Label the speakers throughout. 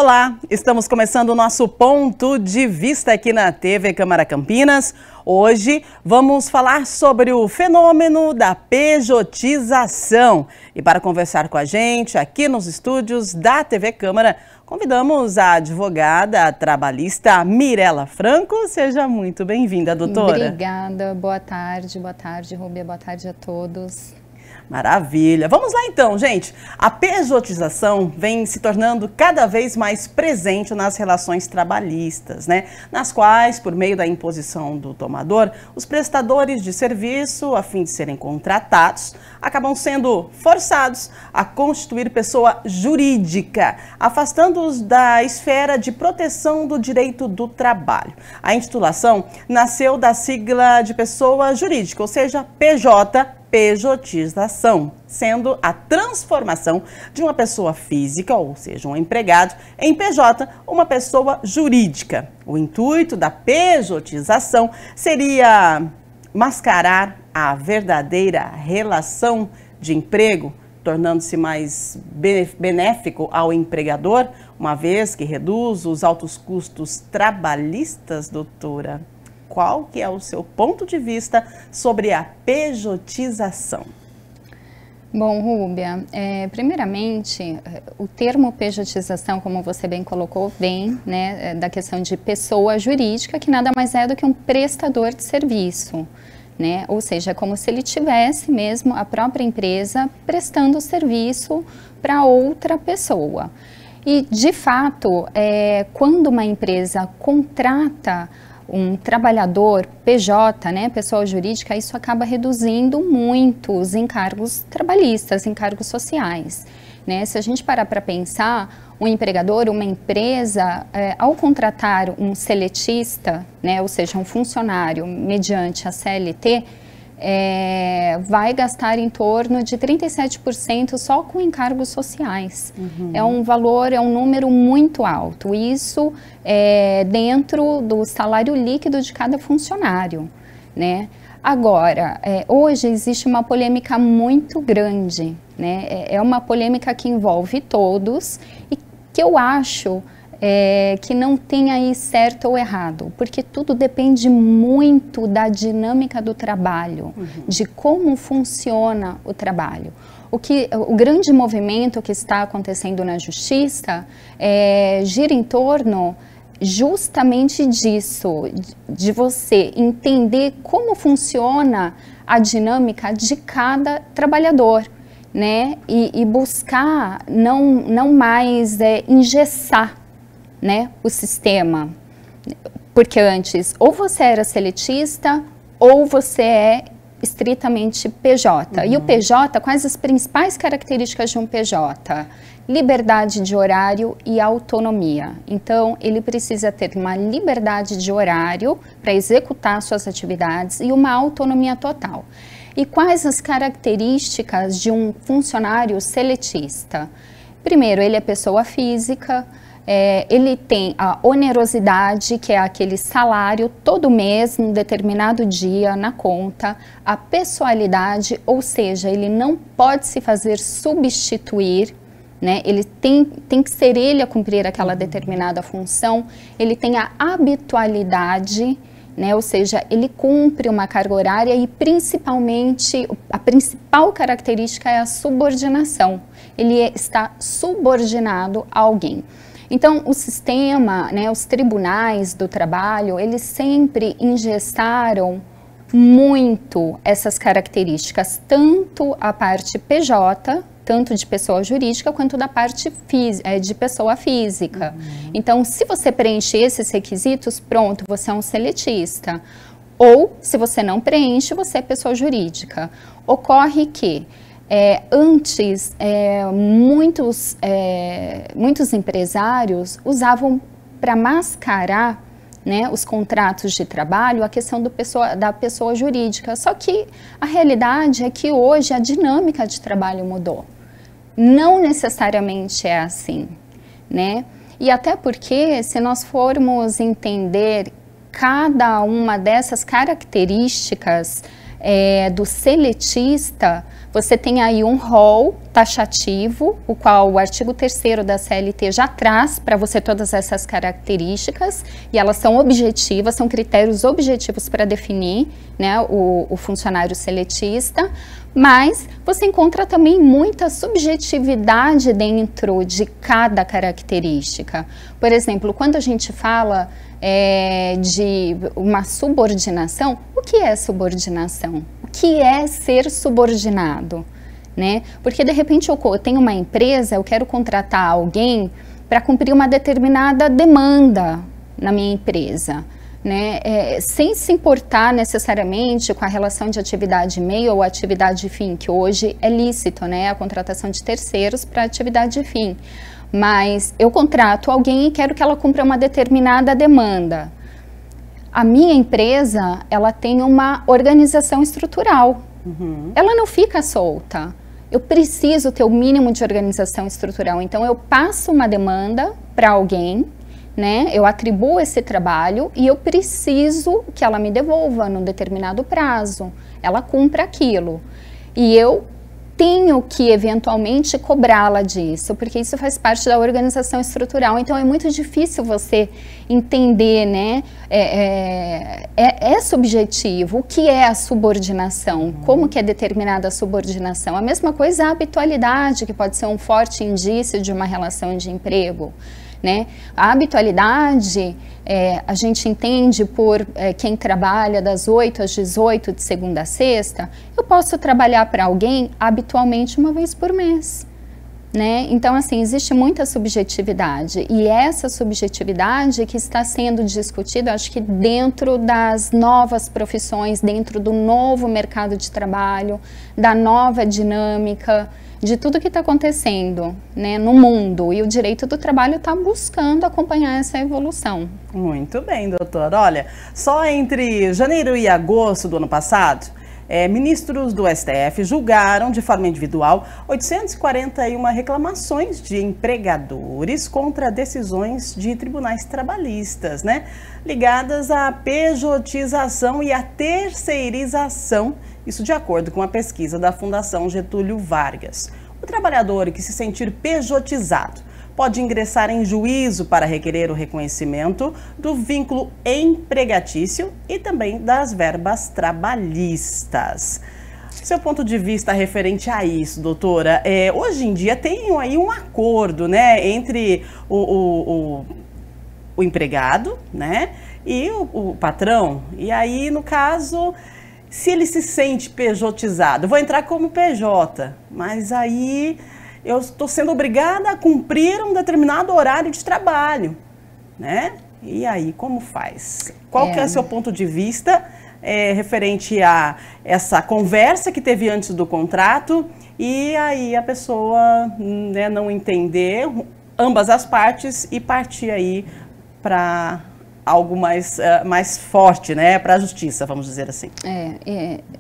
Speaker 1: Olá, estamos começando o nosso Ponto de Vista aqui na TV Câmara Campinas. Hoje vamos falar sobre o fenômeno da pejotização. E para conversar com a gente aqui nos estúdios da TV Câmara, convidamos a advogada trabalhista Mirela Franco. Seja muito bem-vinda, doutora.
Speaker 2: Obrigada, boa tarde, Rúbia, boa tarde a todos.
Speaker 1: Maravilha! Vamos lá então, gente! A pejotização vem se tornando cada vez mais presente nas relações trabalhistas, né? Nas quais, por meio da imposição do tomador, os prestadores de serviço, a fim de serem contratados, acabam sendo forçados a constituir pessoa jurídica, afastando-os da esfera de proteção do direito do trabalho. A intitulação nasceu da sigla de pessoa jurídica, ou seja, PJ, pejotização, sendo a transformação de uma pessoa física, ou seja, um empregado, em PJ, uma pessoa jurídica. O intuito da pejotização seria mascarar a verdadeira relação de emprego, tornando-se mais benéfico ao empregador, uma vez que reduz os altos custos trabalhistas, doutora. Qual que é o seu ponto de vista sobre a pejotização?
Speaker 2: Bom, Rúbia, primeiramente, o termo pejotização, como você bem colocou, vem da questão de pessoa jurídica, que nada mais é do que um prestador de serviço, né? Ou seja, é como se ele tivesse mesmo a própria empresa prestando serviço para outra pessoa. E, de fato, quando uma empresa contrata um trabalhador PJ, pessoa jurídica, isso acaba reduzindo muito os encargos trabalhistas, encargos sociais, né? Se a gente parar para pensar, um empregador, uma empresa, ao contratar um seletista, ou seja, um funcionário mediante a CLT, vai gastar em torno de 37% só com encargos sociais. Uhum. É um valor, é um número muito alto. Isso dentro do salário líquido de cada funcionário, né? Agora, hoje existe uma polêmica muito grande, né? É uma polêmica que envolve todos e que eu acho que não tem aí certo ou errado, porque tudo depende muito da dinâmica do trabalho, de como funciona o trabalho. O grande movimento que está acontecendo na justiça gira em torno justamente disso, de você entender como funciona a dinâmica de cada trabalhador, né? E buscar não mais engessar, o sistema, porque antes ou você era seletista ou você é estritamente PJ. E o PJ, quais as principais características de um PJ? Liberdade de horário e autonomia. Então, ele precisa ter uma liberdade de horário para executar suas atividades e uma autonomia total. E quais as características de um funcionário seletista? Primeiro, ele é pessoa física. Ele tem a onerosidade, que é aquele salário todo mês, num determinado dia, na conta. A pessoalidade, ou seja, ele não pode se fazer substituir, né? Ele tem que ser ele a cumprir aquela determinada função. Ele tem a habitualidade, né? Ou seja, ele cumpre uma carga horária e, principalmente, a principal característica é a subordinação. Ele está subordinado a alguém. Então, o sistema, os tribunais do trabalho, eles sempre engessaram muito essas características, tanto a parte PJ, tanto de pessoa jurídica, quanto da parte de pessoa física. Então, se você preenche esses requisitos, pronto, você é um seletista. Ou, se você não preenche, você é pessoa jurídica. Ocorre que antes, muitos empresários usavam para mascarar os contratos de trabalho a questão da pessoa jurídica. Só que a realidade é que hoje a dinâmica de trabalho mudou. Não necessariamente é assim, né? E até porque, se nós formos entender cada uma dessas características do seletista, você tem aí um rol taxativo, o qual o artigo 3º da CLT já traz para você todas essas características, e elas são objetivas, são critérios objetivos para definir, né, o funcionário seletista, mas você encontra também muita subjetividade dentro de cada característica. Por exemplo, quando a gente fala de uma subordinação, o que é subordinação? O que é ser subordinado? Né? Porque de repente eu tenho uma empresa, eu quero contratar alguém para cumprir uma determinada demanda na minha empresa, né? Sem se importar necessariamente com a relação de atividade meio ou atividade fim, que hoje é lícito, né? A contratação de terceiros para atividade fim. Mas eu contrato alguém e quero que ela cumpra uma determinada demanda. A minha empresa, ela tem uma organização estrutural. Ela não fica solta. Eu preciso ter o mínimo de organização estrutural. Então, eu passo uma demanda para alguém, né? Eu atribuo esse trabalho e eu preciso que ela me devolva num determinado prazo. Ela cumpra aquilo. E eu tenho que eventualmente cobrá-la disso, porque isso faz parte da organização estrutural. Então é muito difícil você entender, né? É subjetivo. O que é a subordinação? Como que é determinada a subordinação? A mesma coisa a habitualidade, que pode ser um forte indício de uma relação de emprego. Né? A habitualidade, a gente entende por quem trabalha das 8 às 18, de segunda a sexta, eu posso trabalhar para alguém habitualmente uma vez por mês. Né? Então, assim, existe muita subjetividade, e essa subjetividade que está sendo discutida, acho que dentro das novas profissões, dentro do novo mercado de trabalho, da nova dinâmica, de tudo que está acontecendo, né, no mundo, e o direito do trabalho está buscando acompanhar essa evolução.
Speaker 1: Muito bem, doutora. Olha, só entre janeiro e agosto do ano passado, ministros do STF julgaram de forma individual 841 reclamações de empregadores contra decisões de tribunais trabalhistas, né, ligadas à pejotização e à terceirização. Isso de acordo com a pesquisa da Fundação Getúlio Vargas. O trabalhador que se sentir pejotizado pode ingressar em juízo para requerer o reconhecimento do vínculo empregatício e também das verbas trabalhistas. Seu ponto de vista referente a isso, doutora, hoje em dia tem aí um acordo, né, entre o empregado, né, e o patrão. E aí, no caso, se ele se sente pejotizado, vou entrar como PJ, mas aí eu estou sendo obrigada a cumprir um determinado horário de trabalho, né? E aí, como faz? Qual que é o seu ponto de vista referente a essa conversa que teve antes do contrato e aí a pessoa, né, não entender ambas as partes e partir aí para algo mais forte, né, para a justiça, vamos dizer assim.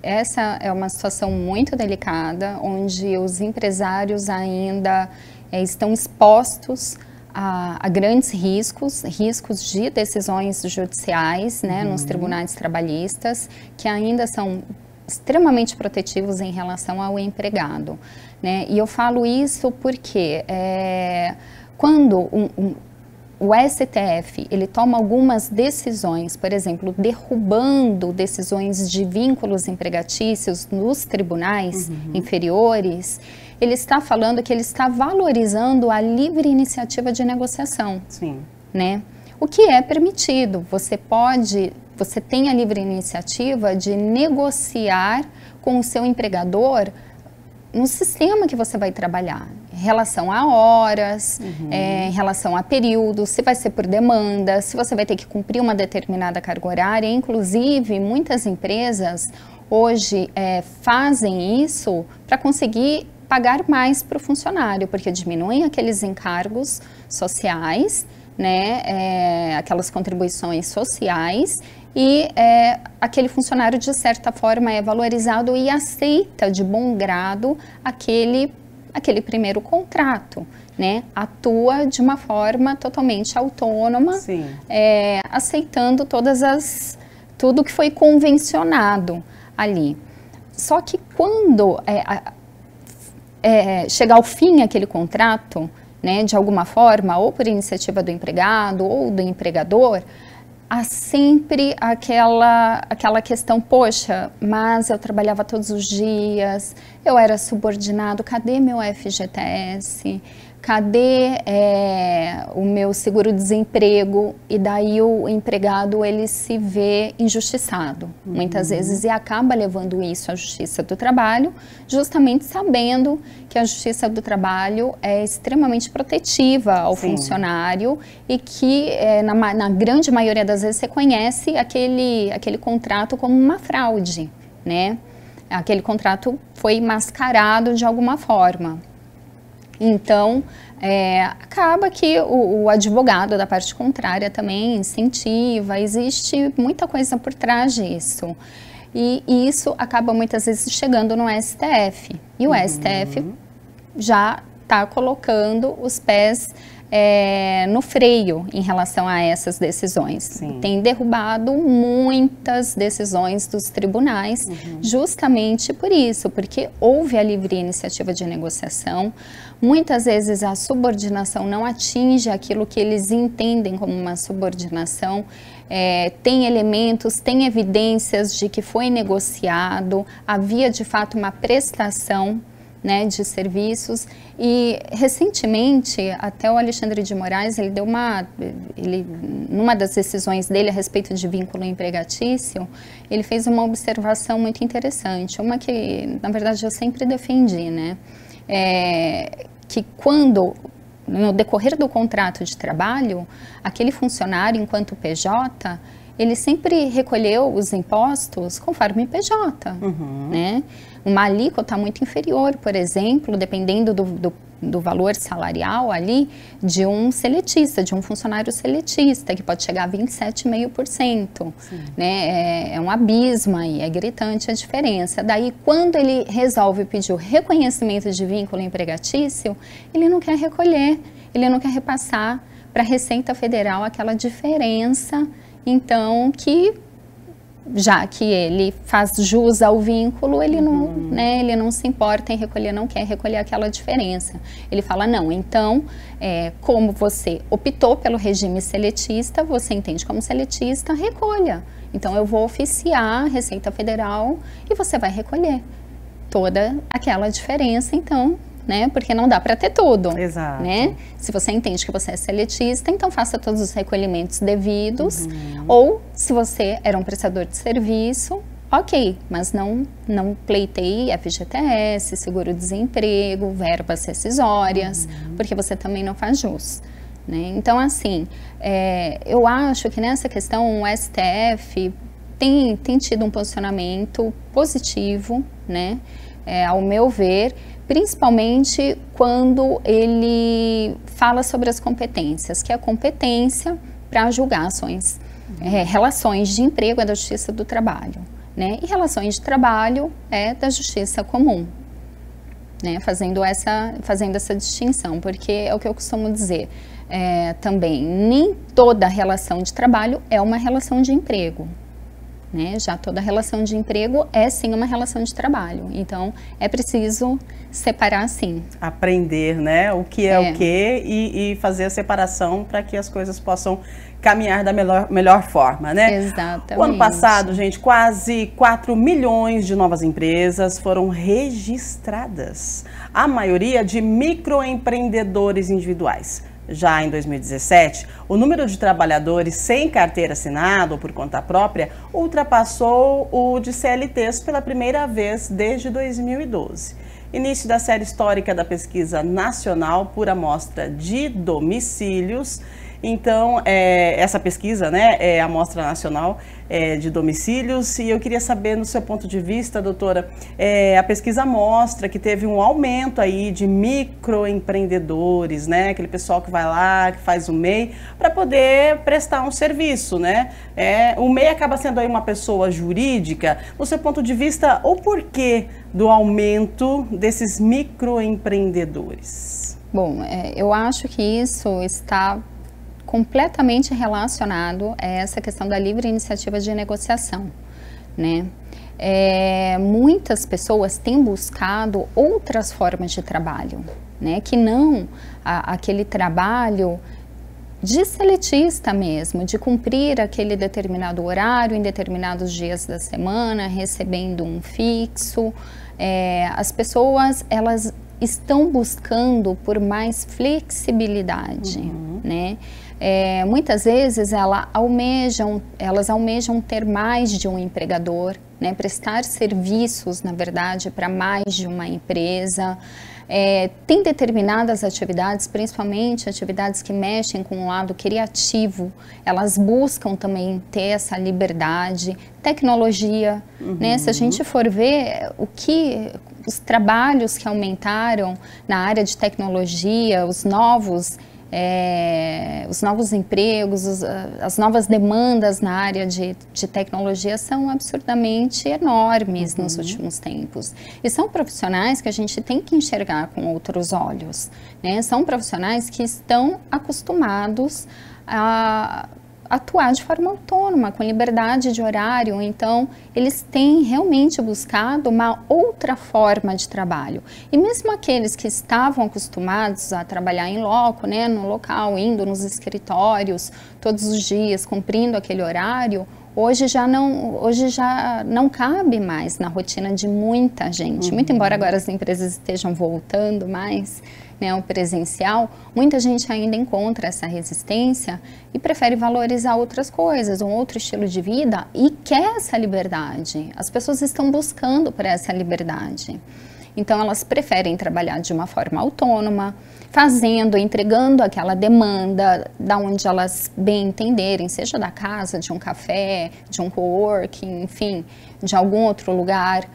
Speaker 2: Essa é uma situação muito delicada, onde os empresários ainda estão expostos a grandes riscos de decisões judiciais, né, nos tribunais trabalhistas, que ainda são extremamente protetivos em relação ao empregado, né? E eu falo isso porque quando o STF, ele toma algumas decisões, por exemplo, derrubando decisões de vínculos empregatícios nos tribunais inferiores, ele está falando que ele está valorizando a livre iniciativa de negociação.
Speaker 1: Sim.
Speaker 2: Né? O que é permitido. Você tem a livre iniciativa de negociar com o seu empregador no sistema que você vai trabalhar, em relação a horas, em relação a períodos, se vai ser por demanda, se você vai ter que cumprir uma determinada carga horária. Inclusive, muitas empresas hoje fazem isso para conseguir pagar mais para o funcionário, porque diminuem aqueles encargos sociais, né, aquelas contribuições sociais, e aquele funcionário, de certa forma, é valorizado e aceita de bom grado aquele primeiro contrato, né? Atua de uma forma totalmente autônoma, aceitando tudo que foi convencionado ali. Só que quando chegar ao fim aquele contrato, né, de alguma forma, ou por iniciativa do empregado ou do empregador, há sempre aquela questão, poxa, mas eu trabalhava todos os dias, eu era subordinado, cadê meu FGTS? Cadê o meu seguro-desemprego? E daí o empregado, ele se vê injustiçado, muitas vezes, e acaba levando isso à Justiça do Trabalho, justamente sabendo que a Justiça do Trabalho é extremamente protetiva ao funcionário e que, na grande maioria das vezes, reconhece aquele contrato como uma fraude, né? Aquele contrato foi mascarado de alguma forma. Então, acaba que o advogado da parte contrária também incentiva, existe muita coisa por trás disso. E isso acaba muitas vezes chegando no STF. E o STF já está colocando os pés no freio em relação a essas decisões. Sim. Tem derrubado muitas decisões dos tribunais, justamente por isso, porque houve a livre iniciativa de negociação. Muitas vezes a subordinação não atinge aquilo que eles entendem como uma subordinação. Tem elementos, tem evidências de que foi negociado, havia de fato uma prestação, né, de serviços. E recentemente até o Alexandre de Moraes, numa das decisões dele a respeito de vínculo empregatício, ele fez uma observação muito interessante, uma que na verdade eu sempre defendi, né, que quando no decorrer do contrato de trabalho, aquele funcionário enquanto PJ, ele sempre recolheu os impostos conforme PJ, né? Uma alíquota muito inferior, por exemplo, dependendo do valor salarial ali, de um seletista, de um funcionário seletista, que pode chegar a 27,5%. Né? É um abismo aí, é gritante a diferença. Daí, quando ele resolve pedir o reconhecimento de vínculo empregatício, ele não quer recolher, ele não quer repassar para a Receita Federal aquela diferença, então, que já que ele faz jus ao vínculo, ele não, né, ele não se importa em recolher, não quer recolher aquela diferença. Ele fala, não, então, como você optou pelo regime seletista, você entende como seletista, recolha. Então, eu vou oficiar a Receita Federal e você vai recolher toda aquela diferença, então, né, porque não dá para ter tudo.
Speaker 1: Exato.
Speaker 2: Né? Se você entende que você é seletista, então faça todos os recolhimentos devidos, ou se você era um prestador de serviço, ok, mas não pleiteie FGTS, seguro-desemprego, verbas rescisórias, porque você também não faz jus. Né? Então, assim, eu acho que nessa questão o STF tem tido um posicionamento positivo, né? Ao meu ver, principalmente quando ele fala sobre as competências, que é a competência para julgar ações, relações de emprego é da Justiça do Trabalho, né? E relações de trabalho é da Justiça Comum, né? Fazendo essa distinção, porque é o que eu costumo dizer também, nem toda relação de trabalho é uma relação de emprego. Né? Já toda relação de emprego é sim uma relação de trabalho, então é preciso separar sim.
Speaker 1: Aprender, né, o que é o que e fazer a separação para que as coisas possam caminhar da melhor forma, né?
Speaker 2: Exatamente.
Speaker 1: O ano passado, gente, quase 4 milhões de novas empresas foram registradas, a maioria de microempreendedores individuais. Já em 2017, o número de trabalhadores sem carteira assinada ou por conta própria ultrapassou o de CLTs pela primeira vez desde 2012. Início da série histórica da Pesquisa Nacional por Amostra de Domicílios. Então, essa pesquisa, né, é a Amostra Nacional de Domicílios, e eu queria saber, no seu ponto de vista, doutora, a pesquisa mostra que teve um aumento aí de microempreendedores, né, aquele pessoal que vai lá, que faz o MEI, para poder prestar um serviço, né? O MEI acaba sendo aí uma pessoa jurídica. No seu ponto de vista, o porquê do aumento desses microempreendedores?
Speaker 2: Bom, eu acho que isso está completamente relacionado a essa questão da livre iniciativa de negociação, né? Muitas pessoas têm buscado outras formas de trabalho, né? Que não aquele trabalho de seletista mesmo, de cumprir aquele determinado horário em determinados dias da semana, recebendo um fixo. As pessoas, elas estão buscando por mais flexibilidade, né? Muitas vezes elas almejam ter mais de um empregador, né? Prestar serviços, na verdade, para mais de uma empresa. Tem determinadas atividades, principalmente atividades que mexem com o lado criativo, elas buscam também ter essa liberdade. Tecnologia, né? Se a gente for ver os trabalhos que aumentaram na área de tecnologia, os novos empregos, as novas demandas na área de tecnologia são absurdamente enormes nos últimos tempos. E são profissionais que a gente tem que enxergar com outros olhos, né? São profissionais que estão acostumados a atuar de forma autônoma, com liberdade de horário. Então, eles têm realmente buscado uma outra forma de trabalho. E mesmo aqueles que estavam acostumados a trabalhar em loco, né, no local, indo nos escritórios todos os dias, cumprindo aquele horário, hoje já não cabe mais na rotina de muita gente. Muito embora agora as empresas estejam voltando mais, né, ao presencial, muita gente ainda encontra essa resistência e prefere valorizar outras coisas, um outro estilo de vida e quer essa liberdade. As pessoas estão buscando por essa liberdade. Então elas preferem trabalhar de uma forma autônoma, entregando aquela demanda da onde elas bem entenderem, seja da casa, de um café, de um coworking, enfim, de algum outro lugar,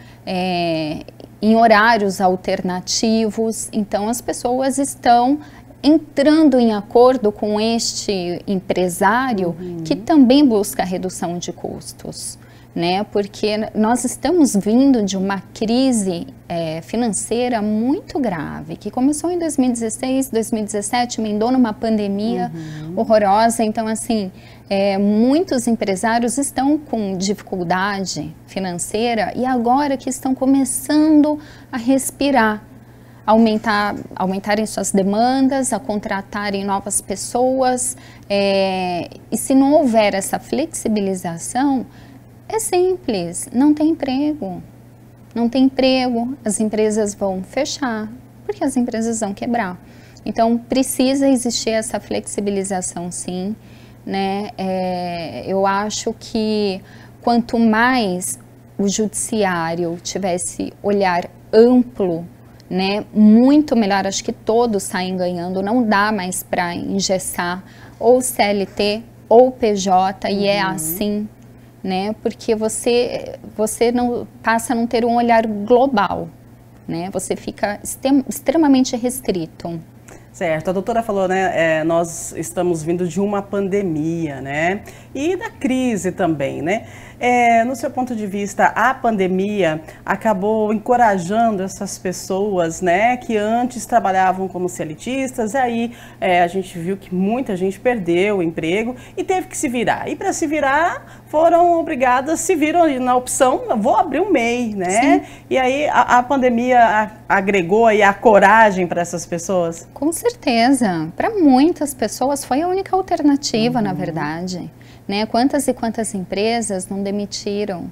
Speaker 2: em horários alternativos. Então as pessoas estão entrando em acordo com este empresário que também busca redução de custos, né? Porque nós estamos vindo de uma crise financeira muito grave, que começou em 2016, 2017, emendou numa pandemia horrorosa. Então, assim, muitos empresários estão com dificuldade financeira e agora que estão começando a respirar, aumentarem suas demandas, a contratarem novas pessoas. E se não houver essa flexibilização, é simples, não tem emprego. Não tem emprego, as empresas vão fechar, porque as empresas vão quebrar. Então, precisa existir essa flexibilização, sim, né? Eu acho que quanto mais o judiciário tivesse olhar amplo, né, muito melhor. Acho que todos saem ganhando, não dá mais para engessar ou CLT ou PJ, e é assim, né? Porque você não passa a não ter um olhar global, né? Você fica extremamente restrito.
Speaker 1: Certo, a doutora falou, né, nós estamos vindo de uma pandemia, né, e da crise também, né. No seu ponto de vista, a pandemia acabou encorajando essas pessoas, né, que antes trabalhavam como CLTistas, e aí a gente viu que muita gente perdeu o emprego e teve que se virar. E para se virar, foram obrigadas, se viram na opção, vou abrir um MEI, né. Sim. E aí a pandemia agregou aí a coragem para essas pessoas?
Speaker 2: Com certeza. Para muitas pessoas foi a única alternativa, na verdade. Né? Quantas e quantas empresas não demitiram,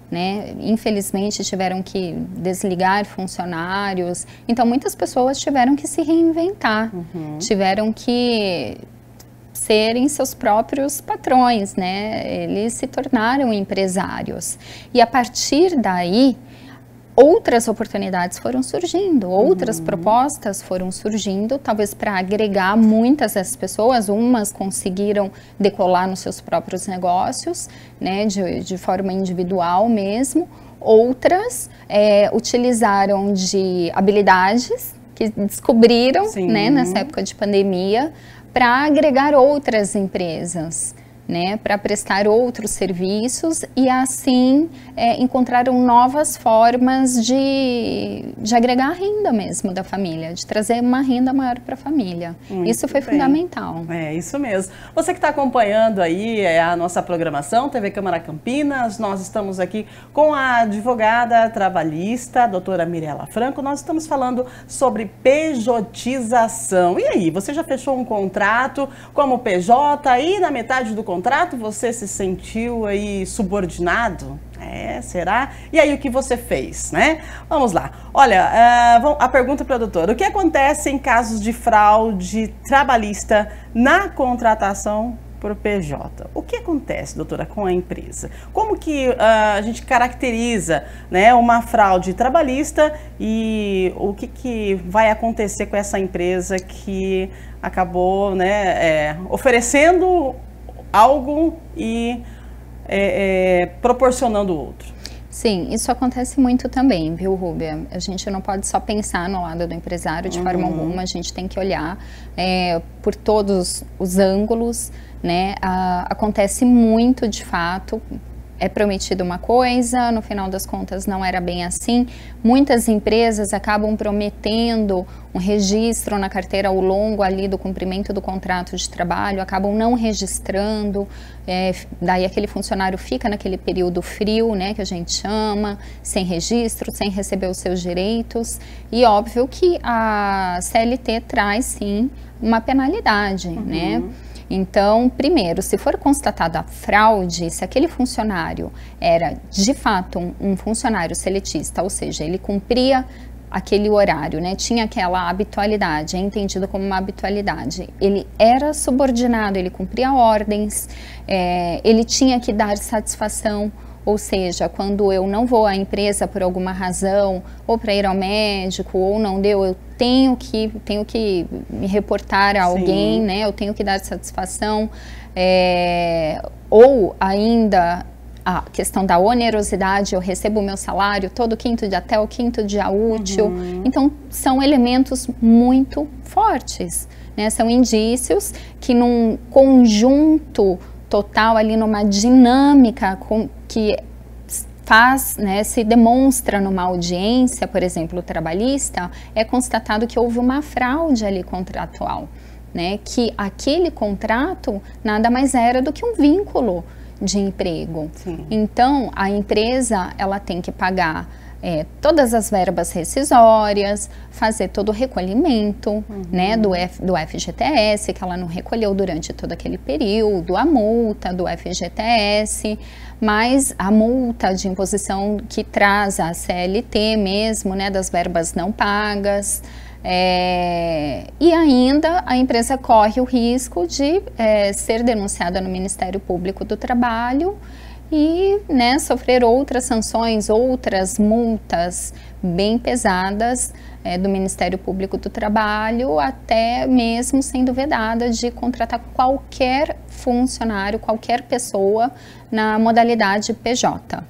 Speaker 2: né? Infelizmente tiveram que desligar funcionários. Então muitas pessoas tiveram que se reinventar, tiveram que serem seus próprios patrões, né? Eles se tornaram empresários. E a partir daí, outras oportunidades foram surgindo, outras propostas foram surgindo, talvez para agregar muitas dessas pessoas. Umas conseguiram decolar nos seus próprios negócios, né, de forma individual mesmo. Outras utilizaram de habilidades que descobriram, né, nessa época de pandemia, para agregar outras empresas, né, para prestar outros serviços e assim encontraram novas formas de agregar renda mesmo da família, de trazer uma renda maior para a família. Isso foi fundamental.
Speaker 1: É isso mesmo. Você que está acompanhando aí a nossa programação, TV Câmara Campinas, nós estamos aqui com a advogada trabalhista, a doutora Mirela Franco, nós estamos falando sobre pejotização. E aí, você já fechou um contrato como PJ e na metade do contrato você se sentiu aí subordinado? Será? E aí o que você fez, né? Vamos lá. Olha, a pergunta para a doutora. O que acontece em casos de fraude trabalhista na contratação por PJ? O que acontece, doutora, com a empresa? Como que a gente caracteriza, né, uma fraude trabalhista e o que vai acontecer com essa empresa que acabou, né, oferecendo algo e proporcionando outro?
Speaker 2: Sim, isso acontece muito também, viu, Rúbia? A gente não pode só pensar no lado do empresário de forma alguma, a gente tem que olhar por todos os ângulos, né? Acontece muito, de fato, é prometido uma coisa, no final das contas não era bem assim. Muitas empresas acabam prometendo um registro na carteira ao longo ali do cumprimento do contrato de trabalho, acabam não registrando, daí aquele funcionário fica naquele período frio, né, que a gente chama, sem registro, sem receber os seus direitos, e óbvio que a CLT traz sim uma penalidade, né? Então, primeiro, se for constatada a fraude, se aquele funcionário era de fato um funcionário seletista, ou seja, ele cumpria aquele horário, né, tinha aquela habitualidade, é entendido como uma habitualidade, ele era subordinado, ele cumpria ordens, ele tinha que dar satisfação. Ou seja, quando eu não vou à empresa por alguma razão, ou para ir ao médico, ou não deu, eu tenho que me reportar a alguém, né? Eu tenho que dar satisfação. Ou ainda a questão da onerosidade, eu recebo o meu salário todo quinto dia, até o quinto dia útil. Então, são elementos muito fortes, né? São indícios que num conjunto total ali, numa dinâmica que faz, né, se demonstra numa audiência, por exemplo, trabalhista, é constatado que houve uma fraude ali contratual, né, que aquele contrato nada mais era do que um vínculo de emprego. Sim. Então, a empresa, ela tem que pagar todas as verbas rescisórias, fazer todo o recolhimento, né, do FGTS, que ela não recolheu durante todo aquele período, a multa do FGTS, mas a multa de imposição que traz a CLT mesmo, né, das verbas não pagas, e ainda a empresa corre o risco de ser denunciada no Ministério Público do Trabalho e, né, sofrer outras sanções, outras multas bem pesadas do Ministério Público do Trabalho, até mesmo sendo vedada de contratar qualquer funcionário, qualquer pessoa na modalidade PJ.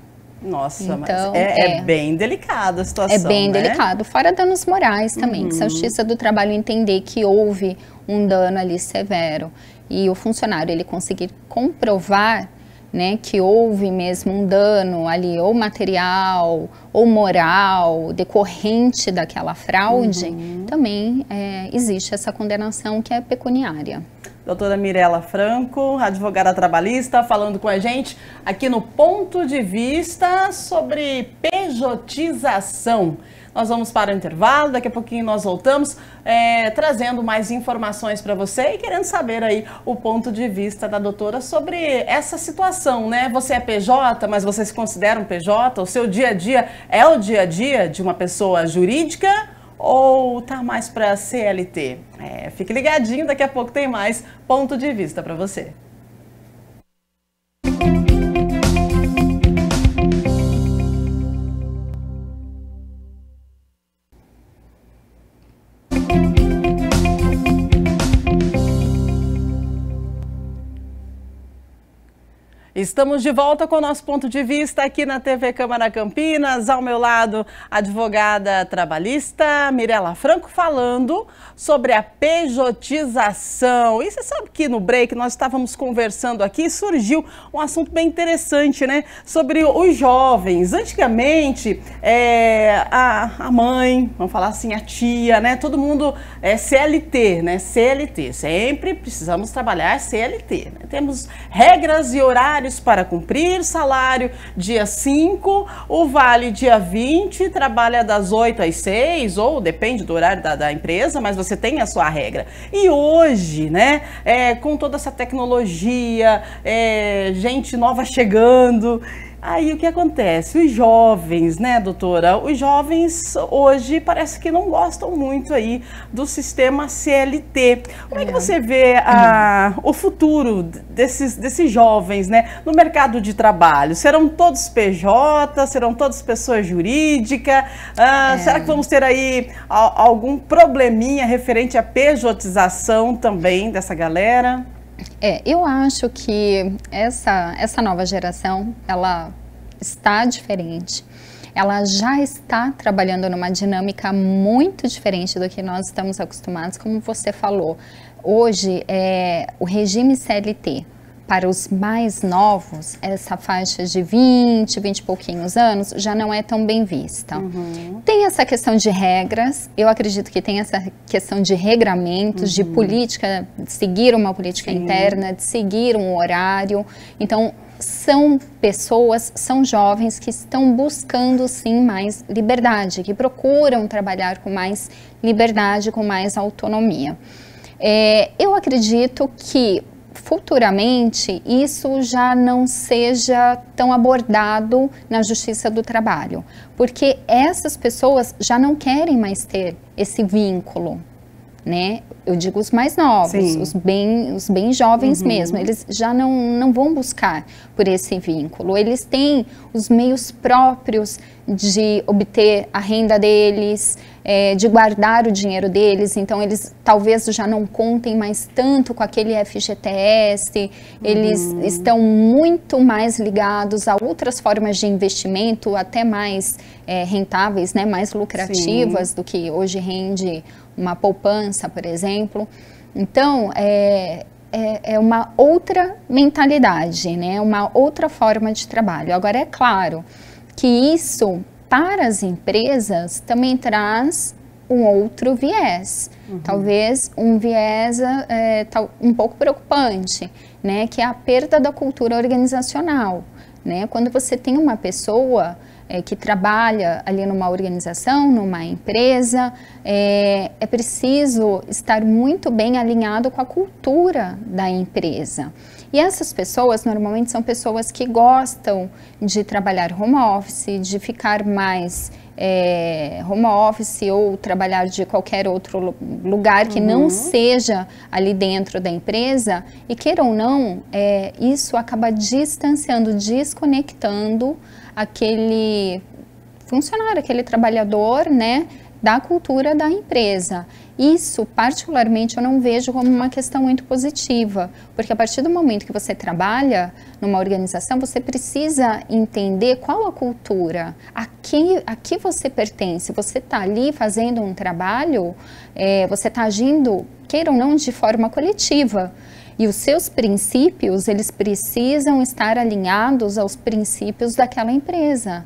Speaker 1: Nossa, então, mas é bem delicada a situação,
Speaker 2: é bem delicado, fora danos morais também, se a Justiça do Trabalho entender que houve um dano ali severo e o funcionário ele conseguir comprovar, né, que houve mesmo um dano ali, ou material, ou moral, decorrente daquela fraude, também existe essa condenação que é pecuniária.
Speaker 1: Doutora Mirela Franco, advogada trabalhista, falando com a gente aqui no Ponto de Vista sobre pejotização. Nós vamos para o intervalo, daqui a pouquinho nós voltamos trazendo mais informações para você e querendo saber aí o ponto de vista da doutora sobre essa situação, né? Você é PJ, mas você se considera um PJ? O seu dia a dia é o dia a dia de uma pessoa jurídica ou tá mais para CLT? Fique ligadinho, daqui a pouco tem mais ponto de vista para você. Estamos de volta com o nosso ponto de vista aqui na TV Câmara Campinas. Ao meu lado, a advogada trabalhista Mirela Franco falando sobre a pejotização. E você sabe que no break nós estávamos conversando aqui e surgiu um assunto bem interessante, né? Sobre os jovens. Antigamente, a mãe, vamos falar assim, a tia, né? Todo mundo é CLT, né? CLT. Sempre precisamos trabalhar CLT, né? Temos regras e horários para cumprir, salário dia 5, o vale dia 20, trabalha das 8 às 6, ou depende do horário da empresa, mas você tem a sua regra. E hoje, né, com toda essa tecnologia, gente nova chegando, aí o que acontece? Os jovens, né, doutora? Os jovens hoje parece que não gostam muito aí do sistema CLT. Como é que você vê o futuro desses jovens, né, no mercado de trabalho? Serão todos PJ? Serão todos pessoas jurídicas? Será que vamos ter aí algum probleminha referente à pejotização também dessa galera?
Speaker 2: Eu acho que essa nova geração, ela está diferente. Ela já está trabalhando numa dinâmica muito diferente do que nós estamos acostumados, como você falou. Hoje, o regime CLT, para os mais novos, essa faixa de 20 e pouquinhos anos, já não é tão bem vista. Tem essa questão de regras, eu acredito que tem essa questão de regramentos, de política, de seguir uma política interna, de seguir um horário. Então, são pessoas, são jovens que estão buscando sim mais liberdade, que procuram trabalhar com mais liberdade, com mais autonomia. Eu acredito que futuramente isso já não seja tão abordado na Justiça do Trabalho, porque essas pessoas já não querem mais ter esse vínculo, né? Eu digo os mais novos, os bem jovens mesmo, eles já não vão buscar por esse vínculo. Eles têm os meios próprios de obter a renda deles, de guardar o dinheiro deles, então eles talvez já não contem mais tanto com aquele FGTS, eles estão muito mais ligados a outras formas de investimento, até mais rentáveis, né, mais lucrativas do que hoje rende uma poupança, por exemplo. Então, é uma outra mentalidade, né? Uma outra forma de trabalho. Agora, é claro que isso, para as empresas, também traz um outro viés. Talvez um viés um pouco preocupante, né? Que é a perda da cultura organizacional, né? Quando você tem uma pessoa que trabalha ali numa organização, numa empresa, é preciso estar muito bem alinhado com a cultura da empresa. E essas pessoas, normalmente, são pessoas que gostam de trabalhar home office, de ficar mais home office ou trabalhar de qualquer outro lugar que não seja ali dentro da empresa. E queira ou não, isso acaba distanciando, desconectando aquele funcionário, aquele trabalhador, né, da cultura da empresa. Isso, particularmente, eu não vejo como uma questão muito positiva, porque a partir do momento que você trabalha numa organização, você precisa entender qual a cultura, a que você pertence. Você está ali fazendo um trabalho, você está agindo, queira ou não, de forma coletiva. E os seus princípios, eles precisam estar alinhados aos princípios daquela empresa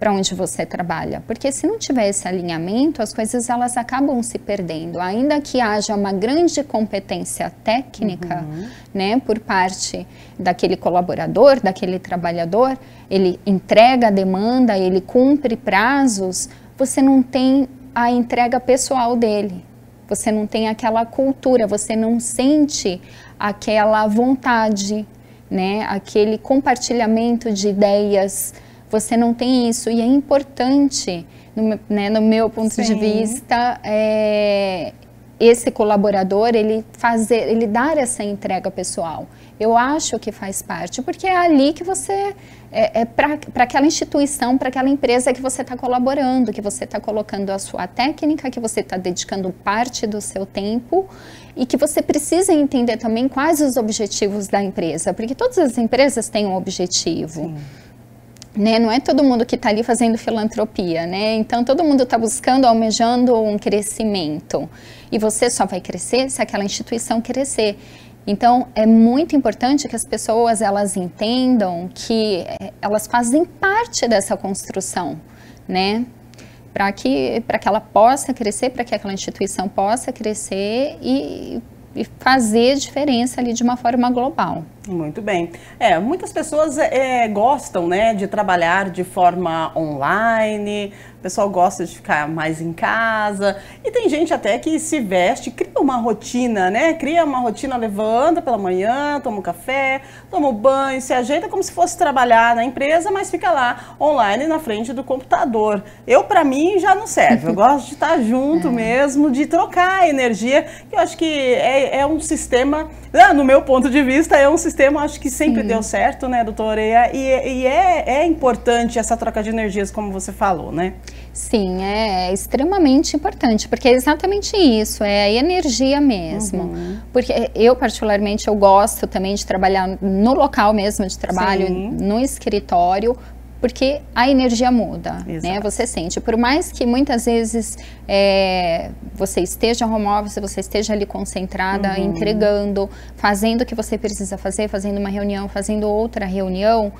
Speaker 2: para onde você trabalha. Porque se não tiver esse alinhamento, as coisas elas acabam se perdendo. Ainda que haja uma grande competência técnica, né, por parte daquele colaborador, daquele trabalhador, ele entrega a demanda, ele cumpre prazos, você não tem a entrega pessoal dele. Você não tem aquela cultura, você não sente aquela vontade, né? Aquele compartilhamento de ideias, você não tem isso. E é importante, no meu ponto de vista, esse colaborador, ele dar essa entrega pessoal. Eu acho que faz parte, porque é ali que você, para aquela instituição, para aquela empresa que você está colaborando, que você está colocando a sua técnica, que você está dedicando parte do seu tempo e que você precisa entender também quais os objetivos da empresa, porque todas as empresas têm um objetivo. Sim. Né? Não é todo mundo que está ali fazendo filantropia, né? Então todo mundo está buscando, almejando um crescimento e você só vai crescer se aquela instituição crescer. Então é muito importante que as pessoas elas entendam que elas fazem parte dessa construção, né? Para que ela possa crescer, para que aquela instituição possa crescer e fazer diferença ali de uma forma global.
Speaker 1: Muito bem. Muitas pessoas gostam, né, de trabalhar de forma online, o pessoal gosta de ficar mais em casa e tem gente até que se veste, cria uma rotina, né, levanta pela manhã, toma um café, toma um banho, se ajeita como se fosse trabalhar na empresa, mas fica lá online na frente do computador. Para mim, já não serve, eu gosto de estar junto mesmo, de trocar a energia, que eu acho que é um sistema, no meu ponto de vista, é um sistema, acho que sempre deu certo, né, doutora? E é importante essa troca de energias, como você falou, né?
Speaker 2: Sim, é extremamente importante, porque é exatamente isso, é a energia mesmo. Porque eu, particularmente, eu gosto também de trabalhar no local mesmo de trabalho, no escritório, porque a energia muda, né? Você sente, por mais que muitas vezes você esteja home office, você esteja ali concentrada, entregando, fazendo o que você precisa fazer, fazendo uma reunião, fazendo outra reunião,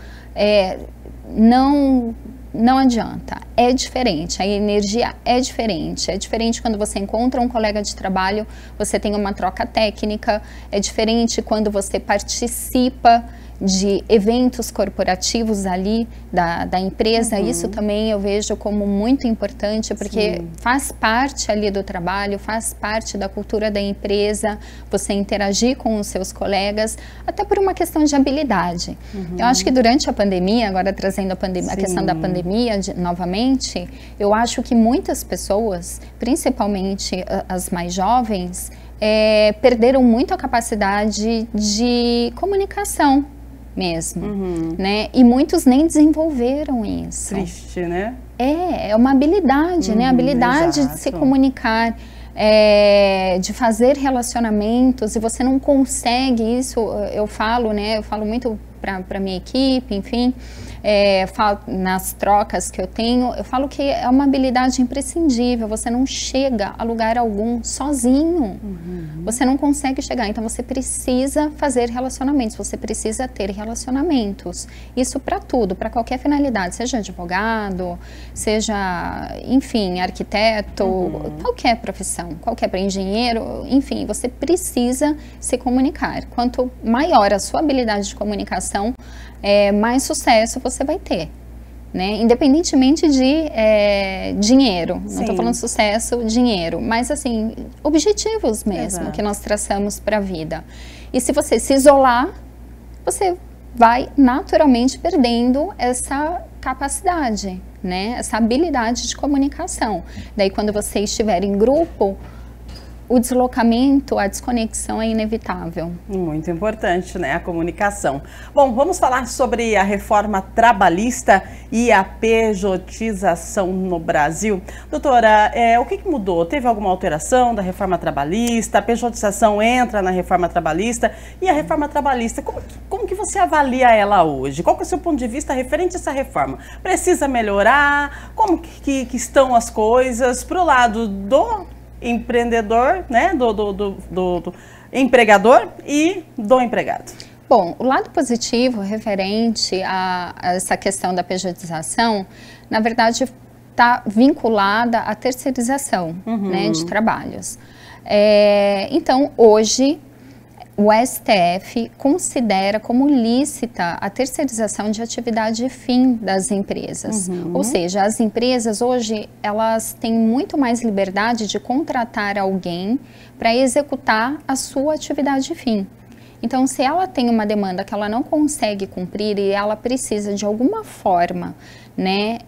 Speaker 2: não adianta, é diferente, a energia é diferente quando você encontra um colega de trabalho, você tem uma troca técnica, é diferente quando você participa de eventos corporativos ali da empresa, isso também eu vejo como muito importante, porque faz parte ali do trabalho, faz parte da cultura da empresa, você interagir com os seus colegas, até por uma questão de habilidade. Eu acho que durante a pandemia, agora trazendo a questão da pandemia novamente, eu acho que muitas pessoas, principalmente as mais jovens, perderam muito a capacidade de comunicação mesmo, né? E muitos nem desenvolveram isso.
Speaker 1: Triste, né?
Speaker 2: É uma habilidade, né? A habilidade de se comunicar, de fazer relacionamentos, e você não consegue isso, eu falo, né? Eu falo muito para minha equipe, enfim, falo nas trocas que eu tenho, eu falo que é uma habilidade imprescindível, você não chega a lugar algum sozinho, você não consegue chegar, então você precisa fazer relacionamentos, você precisa ter relacionamentos, isso para tudo, para qualquer finalidade, seja advogado, seja, enfim, arquiteto, qualquer profissão, qualquer engenheiro, enfim, você precisa se comunicar, quanto maior a sua habilidade de comunicação, mais sucesso você vai ter, né? Independentemente de dinheiro, não estou falando sucesso, dinheiro, mas assim, objetivos mesmo que nós traçamos para a vida. E se você se isolar, você vai naturalmente perdendo essa capacidade, né? Essa habilidade de comunicação. Daí quando você estiver em grupo, o deslocamento, a desconexão é inevitável.
Speaker 1: Muito importante, né? A comunicação. Bom, vamos falar sobre a reforma trabalhista e a pejotização no Brasil. Doutora, o que mudou? Teve alguma alteração da reforma trabalhista? A pejotização entra na reforma trabalhista? E a reforma trabalhista, como que você avalia ela hoje? Qual que é o seu ponto de vista referente a essa reforma? Precisa melhorar? Como que estão as coisas para o lado do empreendedor, né, do empregador e do empregado?
Speaker 2: Bom, o lado positivo referente a essa questão da pejotização, na verdade, está vinculada à terceirização, né, de trabalhos. Então, hoje, o STF considera como lícita a terceirização de atividade fim das empresas. Ou seja, as empresas hoje, elas têm muito mais liberdade de contratar alguém para executar a sua atividade fim. Então, se ela tem uma demanda que ela não consegue cumprir e ela precisa de alguma forma, né,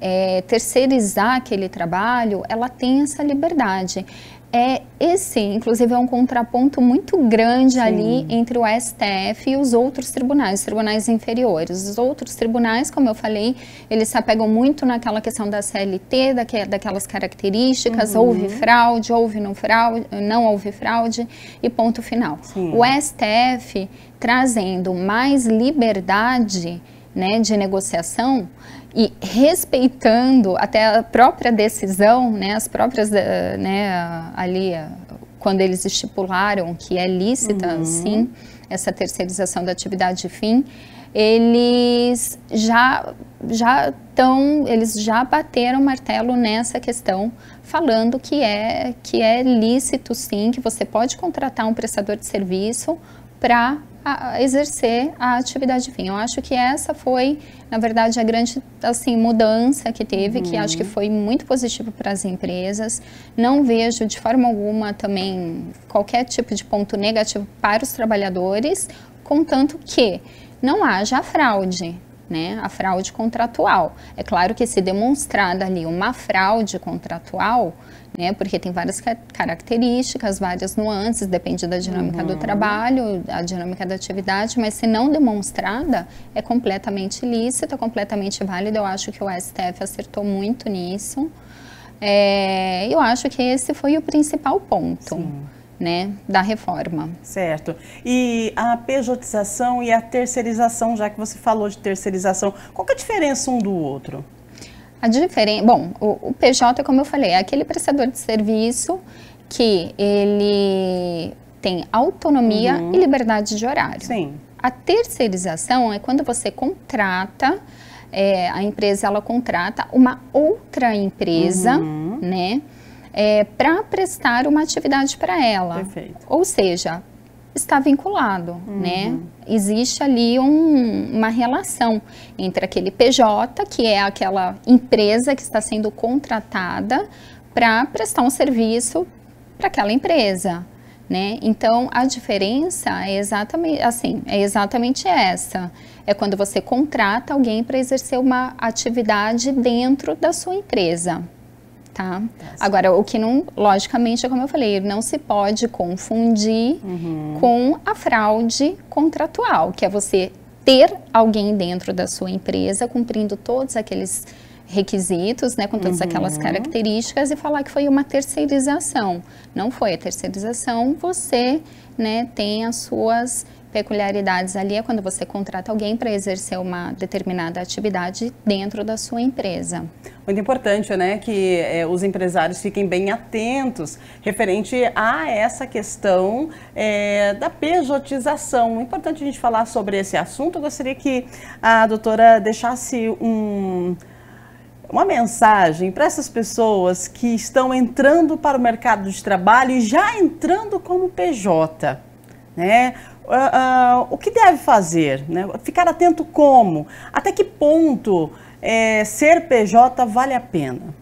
Speaker 2: terceirizar aquele trabalho, ela tem essa liberdade. Esse, inclusive, é um contraponto muito grande ali entre o STF e os outros tribunais inferiores. Os outros tribunais, como eu falei, eles se apegam muito naquela questão da CLT, daquelas características, houve fraude, não houve fraude e ponto final.
Speaker 1: Sim.
Speaker 2: O STF trazendo mais liberdade, né, de negociação e respeitando até a própria decisão, né, as próprias, né, ali, quando eles estipularam que é lícita, sim, essa terceirização da atividade fim, eles eles já bateram martelo nessa questão, falando que é lícito, sim, que você pode contratar um prestador de serviço para exercer a atividade fim. Eu acho que essa foi, na verdade, a grande, assim, mudança que teve, que acho que foi muito positivo para as empresas. Não vejo de forma alguma também qualquer tipo de ponto negativo para os trabalhadores, contanto que não haja a fraude, né? A fraude contratual. É claro que se demonstrada ali uma fraude contratual, né, porque tem várias características, várias nuances, depende da dinâmica do trabalho, a dinâmica da atividade, mas se não demonstrada, é completamente lícita, completamente válida. Eu acho que o STF acertou muito nisso. Eu acho que esse foi o principal ponto, né, da reforma.
Speaker 1: Certo. E a pejotização e a terceirização, já que você falou de terceirização, qual que é a diferença um do outro?
Speaker 2: A diferença, bom, o PJ, como eu falei, é aquele prestador de serviço que ele tem autonomia e liberdade de horário.
Speaker 1: Sim.
Speaker 2: A terceirização é quando você contrata, a empresa ela contrata uma outra empresa, né, para prestar uma atividade para ela.
Speaker 1: Perfeito.
Speaker 2: Ou seja, está vinculado, né? Existe ali uma relação entre aquele PJ, que é aquela empresa que está sendo contratada para prestar um serviço para aquela empresa, né? Então, a diferença é exatamente essa. É quando você contrata alguém para exercer uma atividade dentro da sua empresa. Tá? Agora, o que não, logicamente, é como eu falei, não se pode confundir com a fraude contratual, que é você ter alguém dentro da sua empresa cumprindo todos aqueles requisitos, né, com todas aquelas características e falar que foi uma terceirização. Não foi a terceirização, você, né, tem as suas peculiaridades ali, é quando você contrata alguém para exercer uma determinada atividade dentro da sua empresa.
Speaker 1: Muito importante, né, que os empresários fiquem bem atentos referente a essa questão da pejotização. É importante a gente falar sobre esse assunto. Eu gostaria que a doutora deixasse uma mensagem para essas pessoas que estão entrando para o mercado de trabalho e já entrando como PJ, né? O que deve fazer, né? Ficar atento como? Até que ponto ser PJ vale a pena?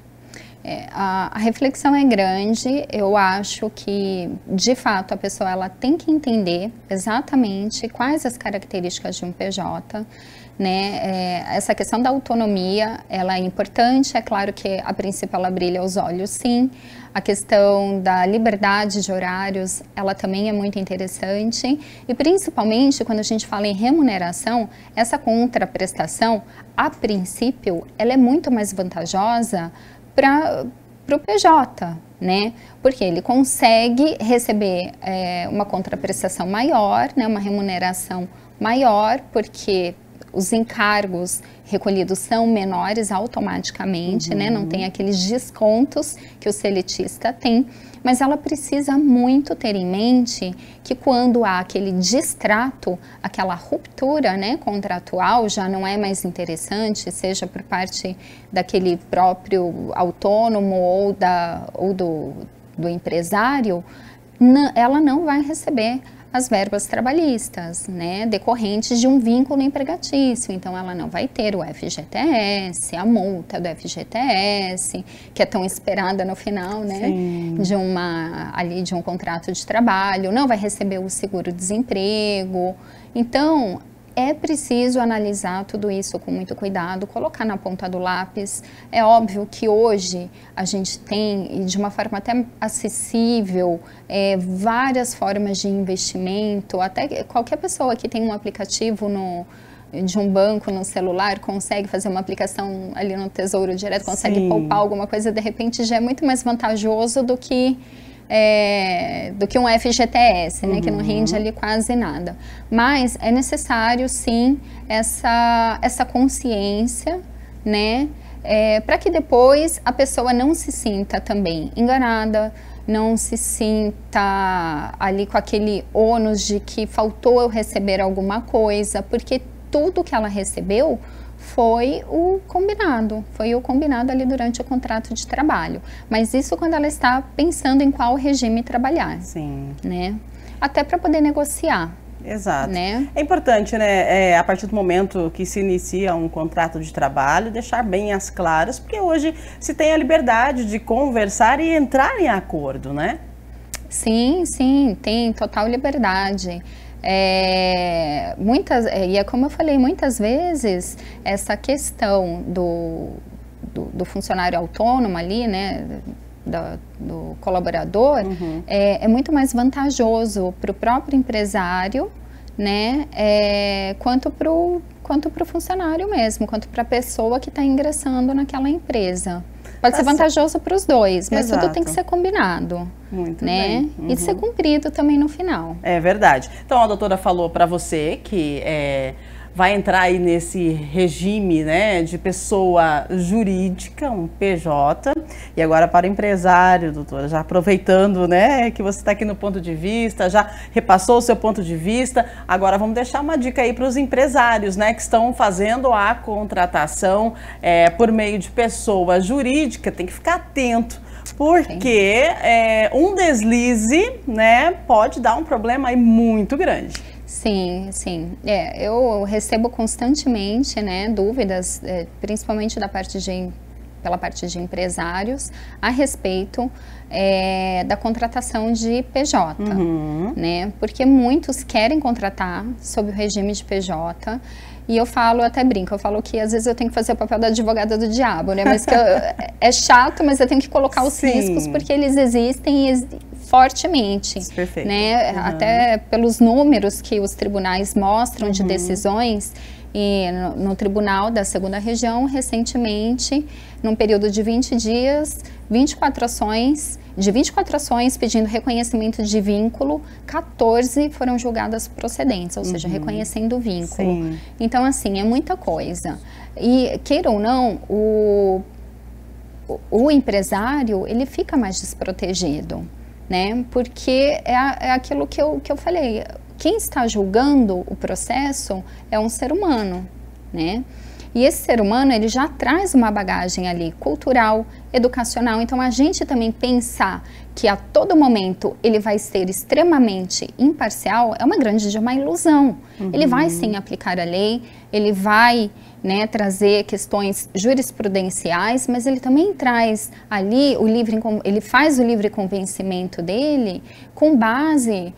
Speaker 2: A reflexão é grande. Eu acho que, de fato, a pessoa ela tem que entender exatamente quais as características de um PJ, né? Essa questão da autonomia, ela é importante. É claro que, a princípio, ela brilha os olhos, sim. A questão da liberdade de horários, ela também é muito interessante. E, principalmente, quando a gente fala em remuneração, essa contraprestação, a princípio, ela é muito mais vantajosa para o PJ, né? Porque ele consegue receber uma contraprestação maior, né? Uma remuneração maior, porque os encargos recolhidos são menores automaticamente, né? Não tem aqueles descontos que o seletista tem, mas ela precisa muito ter em mente que quando há aquele distrato, aquela ruptura, né, contratual, já não é mais interessante, seja por parte daquele próprio autônomo ou do empresário, ela não vai receber as verbas trabalhistas, né, decorrentes de um vínculo empregatício. Então, ela não vai ter o FGTS, a multa do FGTS, que é tão esperada no final, né, de um contrato de trabalho, não vai receber o seguro-desemprego. Então, É preciso analisar tudo isso com muito cuidado, colocar na ponta do lápis. É óbvio que hoje a gente tem, e de uma forma até acessível, várias formas de investimento. Até qualquer pessoa que tem um aplicativo de um banco no celular consegue fazer uma aplicação ali no Tesouro Direto, consegue poupar alguma coisa, de repente já é muito mais vantajoso do que um FGTS, né, que não rende ali quase nada. Mas é necessário, sim, essa consciência, né, para que depois a pessoa não se sinta também enganada, não se sinta ali com aquele ônus de que faltou eu receber alguma coisa, porque tudo que ela recebeu foi o combinado ali durante o contrato de trabalho. Mas isso quando ela está pensando em qual regime trabalhar.
Speaker 1: Sim.
Speaker 2: Né? Até para poder negociar.
Speaker 1: Exato.
Speaker 2: Né?
Speaker 1: É importante, né, a partir do momento que se inicia um contrato de trabalho, deixar bem as claras, porque hoje se tem a liberdade de conversar e entrar em acordo, né?
Speaker 2: Sim, tem total liberdade. E é como eu falei, muitas vezes essa questão do funcionário autônomo ali, né, do colaborador, é muito mais vantajoso para o próprio empresário, né, quanto para o funcionário mesmo, quanto para a pessoa que está ingressando naquela empresa. Pode ser vantajoso para os dois, mas tudo tem que ser combinado.
Speaker 1: Muito
Speaker 2: né?
Speaker 1: bem.
Speaker 2: E ser cumprido também no final.
Speaker 1: É verdade. Então a doutora falou para você que vai entrar aí nesse regime, né, de pessoa jurídica, um PJ, e agora para o empresário, doutora, já aproveitando, né, que você está aqui no ponto de vista, já repassou o seu ponto de vista, agora vamos deixar uma dica aí para os empresários, né, que estão fazendo a contratação por meio de pessoa jurídica, tem que ficar atento, porque um deslize, né, pode dar um problema aí muito grande.
Speaker 2: Sim. Eu recebo constantemente, né, dúvidas, principalmente pela parte de empresários, a respeito da contratação de PJ, né, porque muitos querem contratar sob o regime de PJ. E eu até brinco, eu falo que às vezes eu tenho que fazer o papel da advogada do diabo, né? Mas que é chato, mas eu tenho que colocar os riscos, porque eles existem fortemente.
Speaker 1: Perfeito.
Speaker 2: Né? Até pelos números que os tribunais mostram de decisões. E no Tribunal da Segunda Região, recentemente, num período de 20 dias, 24 ações pedindo reconhecimento de vínculo, 14 foram julgadas procedentes, ou seja, reconhecendo o vínculo.
Speaker 1: Sim.
Speaker 2: Então, assim, é muita coisa. E, queira ou não, o empresário, ele fica mais desprotegido, né? Porque é aquilo que eu falei. Quem está julgando o processo é um ser humano, né? E esse ser humano, ele já traz uma bagagem ali cultural, educacional. Então, a gente também pensar que a todo momento ele vai ser extremamente imparcial é uma ilusão. Ele vai sim aplicar a lei, ele vai, né, trazer questões jurisprudenciais, mas ele também traz ali ele faz o livre convencimento dele com base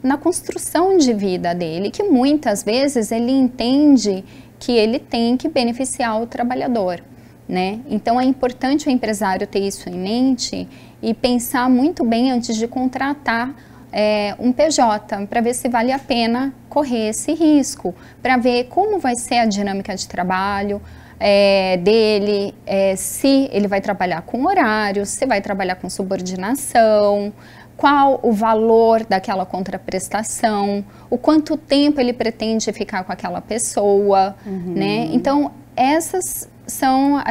Speaker 2: na construção de vida dele, que muitas vezes ele entende que ele tem que beneficiar o trabalhador, né? Então é importante o empresário ter isso em mente e pensar muito bem antes de contratar um PJ, para ver se vale a pena correr esse risco, para ver como vai ser a dinâmica de trabalho dele, se ele vai trabalhar com horário, se vai trabalhar com subordinação, qual o valor daquela contraprestação, o quanto tempo ele pretende ficar com aquela pessoa, né? Então, essas são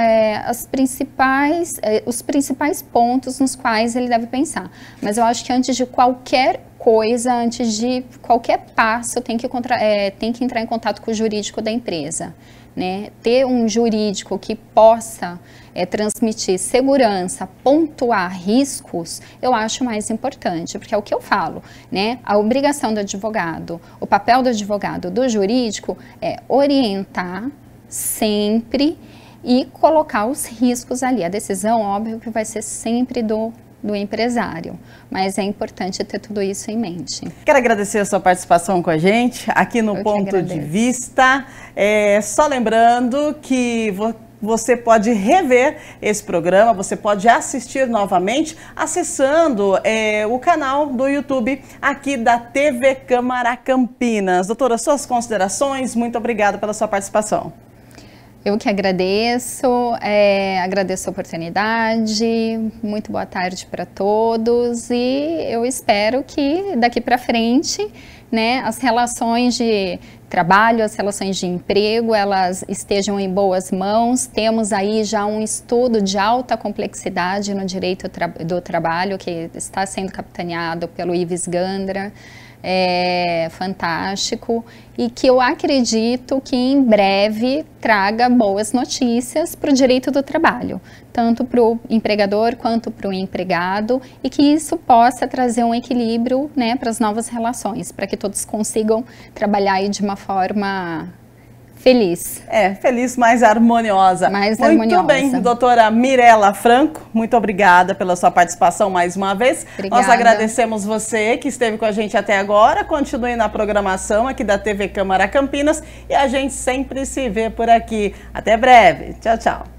Speaker 2: os principais pontos nos quais ele deve pensar. Mas eu acho que antes de qualquer coisa, antes de qualquer passo, tem que entrar em contato com o jurídico da empresa, né? Ter um jurídico que possa transmitir segurança, pontuar riscos, eu acho mais importante, porque é o que eu falo, né? A obrigação do advogado, o papel do advogado, do jurídico, é orientar sempre e colocar os riscos ali. A decisão, óbvio, que vai ser sempre do do empresário, mas é importante ter tudo isso em mente.
Speaker 1: Quero agradecer a sua participação com a gente aqui no Ponto de Vista. Só lembrando que você pode rever esse programa, você pode assistir novamente acessando o canal do YouTube aqui da TV Câmara Campinas. Doutora, suas considerações, muito obrigada pela sua participação.
Speaker 2: Eu que agradeço, agradeço a oportunidade, muito boa tarde para todos e eu espero que daqui para frente, né, as relações de trabalho, as relações de emprego, elas estejam em boas mãos. Temos aí já um estudo de alta complexidade no direito do trabalho que está sendo capitaneado pelo Ives Gandra. Fantástico e que eu acredito que em breve traga boas notícias para o direito do trabalho, tanto para o empregador quanto para o empregado, e que isso possa trazer um equilíbrio, né, para as novas relações, para que todos consigam trabalhar aí de uma forma feliz.
Speaker 1: Feliz, mais harmoniosa.
Speaker 2: Mais harmoniosa.
Speaker 1: Muito bem, doutora Mirela Franco, muito obrigada pela sua participação mais uma vez.
Speaker 2: Obrigada.
Speaker 1: Nós agradecemos você que esteve com a gente até agora. Continue na programação aqui da TV Câmara Campinas e a gente sempre se vê por aqui. Até breve. Tchau, tchau.